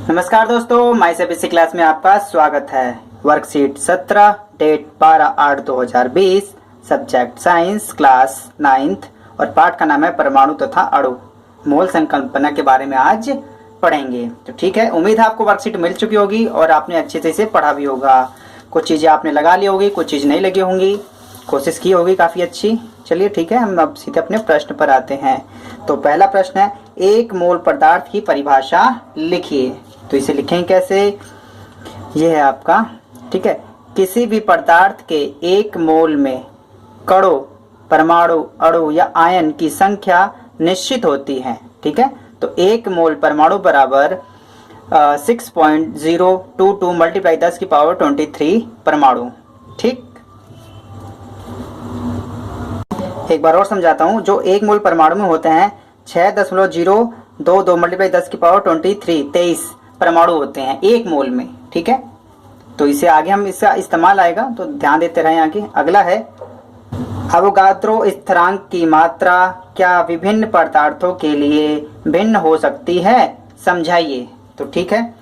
नमस्कार दोस्तों, माई CBSE class में आपका स्वागत है। Worksheet 17 date 12/8/2020 subject science class 9th और पाठ का नाम है परमाणु तथा अणु मोल संकल्पना के बारे में आज पढ़ेंगे। तो ठीक है, उम्मीद है आपको वर्कशीट मिल चुकी होगी और आपने अच्छे से इसे पढ़ा भी होगा। कुछ चीज़ें आपने लगा ली होगी, कुछ चीज़ नहीं लगी होंगी, कोशिश की होगी काफ़ी अच्छी। चलिए ठीक है, हम अब सीधे अपने प्रश्न पर आते हैं। तो पहला प्रश्न है, एक मोल पदार्थ की परिभाषा लिखिए। तो इसे लिखेंगे कैसे? यह है आपका, ठीक है। किसी भी पदार्थ के एक मोल में कणों, परमाणु, अणु या आयन की संख्या निश्चित होती है, ठीक है। तो एक मोल परमाणु बराबर 6.022 मल्टीप्लाई 10⁻23 परमाणु, ठीक। एक बार और समझाता हूं। जो एक मोल परमाणु में होते हैं 6.022 मल्टीप्लाई 10⁻23 23 परमाणु होते हैं एक मोल में, ठीक है। तो इसे आगे हम इसका इस्तेमाल आएगा, तो ध्यान देते रहें आगे। अगला है, अवोगाद्रो स्थिरांक की मात्रा क्या विभिन्न पदार्थों के लिए भिन्न हो सकती है? समझाइए। तो ठीक है,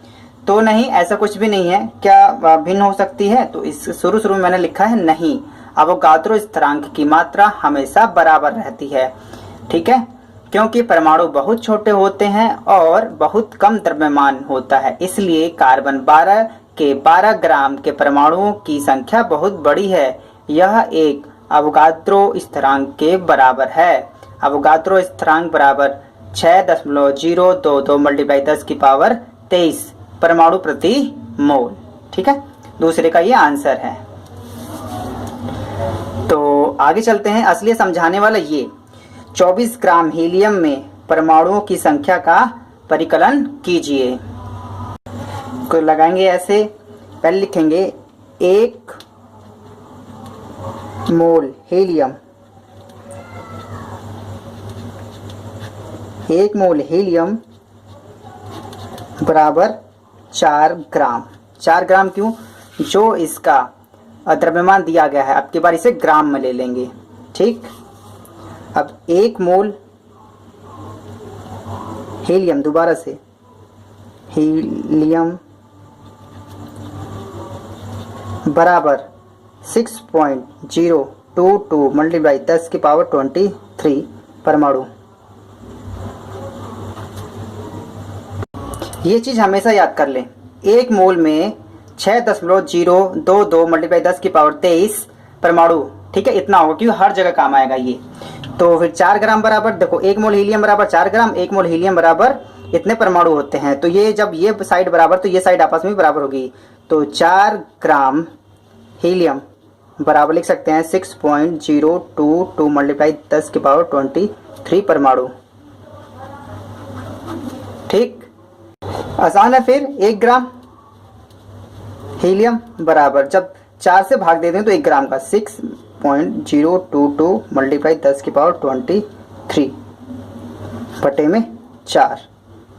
तो नहीं, ऐसा कुछ भी नहीं है। क्या भिन्न हो सकती है? तो इस शुरू में मैंने लिखा है नहीं। अवोगाद्रो स्थिरांक की मात्रा हमेशा बराबर रहती है, ठीक है, क्योंकि परमाणु बहुत छोटे होते हैं और बहुत कम द्रव्यमान होता है, इसलिए कार्बन 12 के 12 ग्राम के परमाणुओं की संख्या बहुत बड़ी है। यह एक अवोगाद्रो स्थिरांक के बराबर है। अवोगाद्रो स्थिरांक बराबर 6.022 मल्टीप्लाई 10⁻23 परमाणु प्रति मोल, ठीक है। दूसरे का ये आंसर है। तो आगे चलते हैं। असली समझाने वाला ये 24 ग्राम हीलियम में परमाणुओं की संख्या का परिकलन कीजिए। को लगाएंगे ऐसे। पहले लिखेंगे एक मोल हीलियम, एक मोल हीलियम बराबर 4 ग्राम। 4 ग्राम क्यों? जो इसका द्रव्यमान दिया गया है, अब की बार इसे ग्राम में ले लेंगे, ठीक। अब एक मोल हीलियम, दोबारा से हीलियम बराबर 6.022 मल्टीप्लाई 10⁻23 परमाणु। ये चीज हमेशा याद कर लें। एक मोल में 6.022 मल्टीप्लाई 10⁻23 परमाणु, ठीक है, इतना होगा, क्योंकि हर जगह काम आएगा ये। तो फिर 4 ग्राम बराबर, देखो एक मोल हीलियम बराबर 4 ग्राम, एक मोल हीलियम बराबर इतने परमाणु होते हैं। तो ये जब ये साइड बराबर, तो ये साइड आपस में बराबर होगी। तो 4 ग्राम हीलियम बराबर लिख सकते हैं 6.022 मल्टीप्लाई 10⁻23 परमाणु, ठीक। आसान है। फिर 1 ग्राम हीलियम बराबर, जब 4 से भाग देते हैं तो 1 ग्राम का 6.022 मल्टीप्लाई 10⁻23 बटे में 4,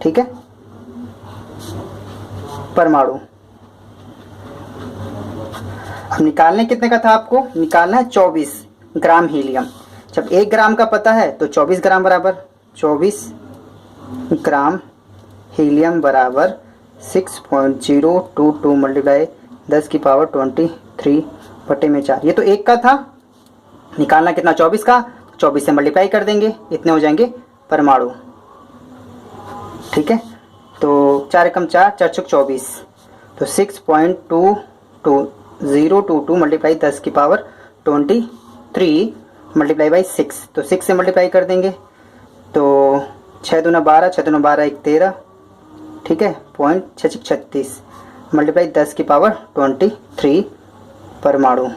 ठीक है, परमाणु। अब निकालने कितने का था आपको? निकालना है 24 ग्राम हीलियम। जब 1 ग्राम का पता है तो 24 ग्राम बराबर 24 ग्राम हीलियम बराबर 6.022 मल्टीप्लाई 10⁻23 बटे में 4। ये तो 1 का था, निकालना कितना? 24 का। 24 से मल्टीप्लाई कर देंगे, इतने हो जाएंगे परमाणु, ठीक है। तो 4 एकम 4, 4 चौक 24, तो 6.022 मल्टीप्लाई 10⁻23 मल्टीप्लाई बाई 6, तो 6 से मल्टीप्लाई कर देंगे, तो 6 दूना 12, 6 दूना 12 1 13, ठीक है, 0.36 मल्टीप्लाई 10⁻23 परमाणु।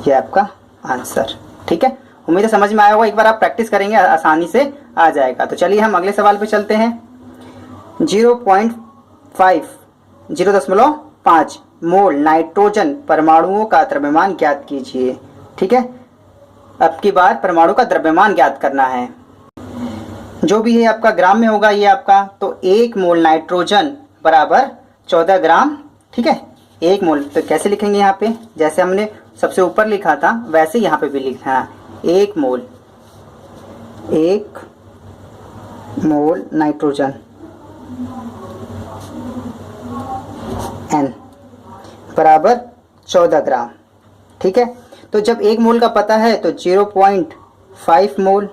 ये आपका आंसर, ठीक है। उम्मीद है समझ में आया होगा। एक बार आप प्रैक्टिस करेंगे आसानी से आ जाएगा। तो चलिए हम अगले सवाल पे चलते हैं। 0.5 मोल नाइट्रोजन परमाणुओं का द्रव्यमान ज्ञात कीजिए, ठीक है। अब की बार परमाणु का द्रव्यमान ज्ञात करना है। जो भी है आपका ग्राम में होगा ये आपका। तो 1 मोल नाइट्रोजन बराबर 14 ग्राम, ठीक है। 1 मोल तो कैसे लिखेंगे? यहाँ पे जैसे हमने सबसे ऊपर लिखा था वैसे यहाँ पे भी लिखना है। 1 मोल नाइट्रोजन N बराबर 14 ग्राम। ठीक है, तो जब 1 मोल का पता है तो 0.5 मोल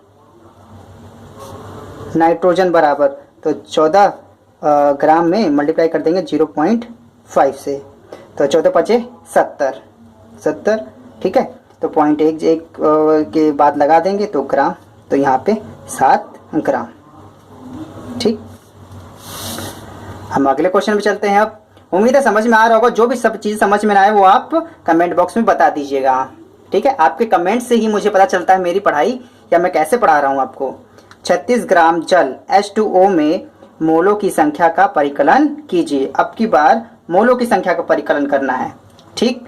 नाइट्रोजन बराबर, तो 14 ग्राम में मल्टीप्लाई कर देंगे 0.5 से, तो 14 पचे 70। ठीक है, तो 0.1 के बाद लगा देंगे तो ग्राम, तो यहाँ पे 7 ग्राम। ठीक, हम अगले क्वेश्चन पे चलते हैं। अब उम्मीद है समझ में आ रहा होगा। जो भी सब चीज़ समझ में ना आए वो आप कमेंट बॉक्स में बता दीजिएगा। ठीक है, आपके कमेंट से ही मुझे पता चलता है मेरी पढ़ाई या मैं कैसे पढ़ा रहा हूँ आपको। 36 ग्राम जल H2O में मोलों की संख्या का परिकलन कीजिए। अब की बार मोलों की संख्या का परिकलन करना है। ठीक,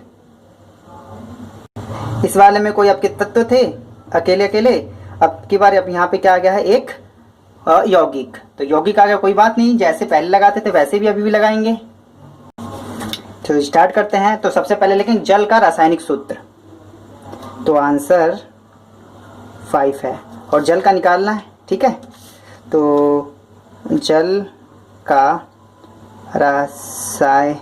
इस वाले में कोई आपके तत्व थे अकेले अकेले, अब की बार अब यहाँ पे क्या आ गया है, एक यौगिक। तो यौगिक आ गया, कोई बात नहीं, जैसे पहले लगाते थे वैसे भी अभी भी लगाएंगे। तो स्टार्ट करते हैं। तो सबसे पहले लेकिन जल का रासायनिक सूत्र, तो आंसर 5 है और जल का निकालना है। ठीक है, तो जल का रासायनिक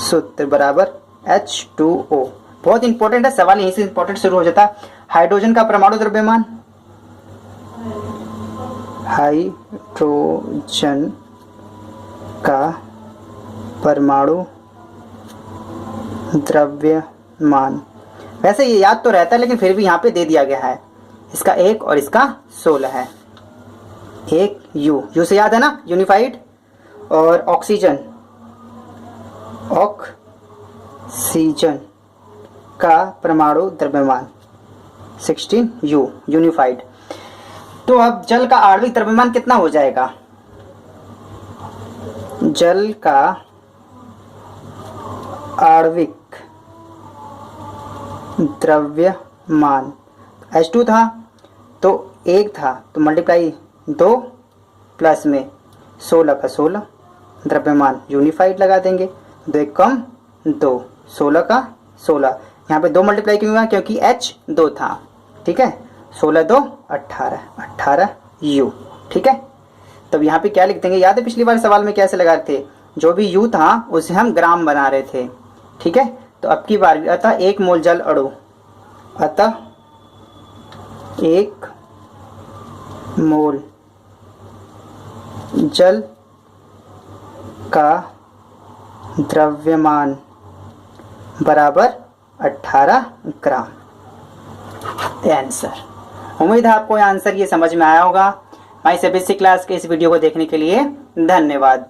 सूत्र बराबर H2O। बहुत इंपॉर्टेंट है, सवाल यहीं से इंपॉर्टेंट शुरू हो जाता है। हाइड्रोजन का परमाणु द्रव्यमान, हाइड्रोजन का परमाणु द्रव्यमान, वैसे ये याद तो रहता है लेकिन फिर भी यहाँ पे दे दिया गया है। इसका 1 और इसका 16 है। एक यू से याद है ना, यूनिफाइड। और ऑक्सीजन का परमाणु द्रव्यमान 16 यूनिफाइड। तो अब जल का आणविक द्रव्यमान कितना हो जाएगा? जल का आणविक द्रव्यमान H2 था तो 1 था, तो मल्टीप्लाई 2 प्लस में 16 का 16, द्रव्यमान यूनिफाइड लगा देंगे। 2 1 कम 2, 16 का 16, यहाँ पे 2 मल्टीप्लाई क्यों हुआ? क्योंकि H2 था। ठीक है, 16 2 18, 18 U। ठीक है, तब यहाँ पे क्या लिख देंगे? याद है पिछली बार सवाल में कैसे लगा रहे थे? जो भी U था उसे हम ग्राम बना रहे थे। ठीक है, तो अब की बार अतः 1 मोल जल अणु, अतः 1 मोल जल का द्रव्यमान बराबर 18 ग्राम। आंसर। उम्मीद है आपको आंसर ये समझ में आया होगा। माई CBSE क्लास के इस वीडियो को देखने के लिए धन्यवाद।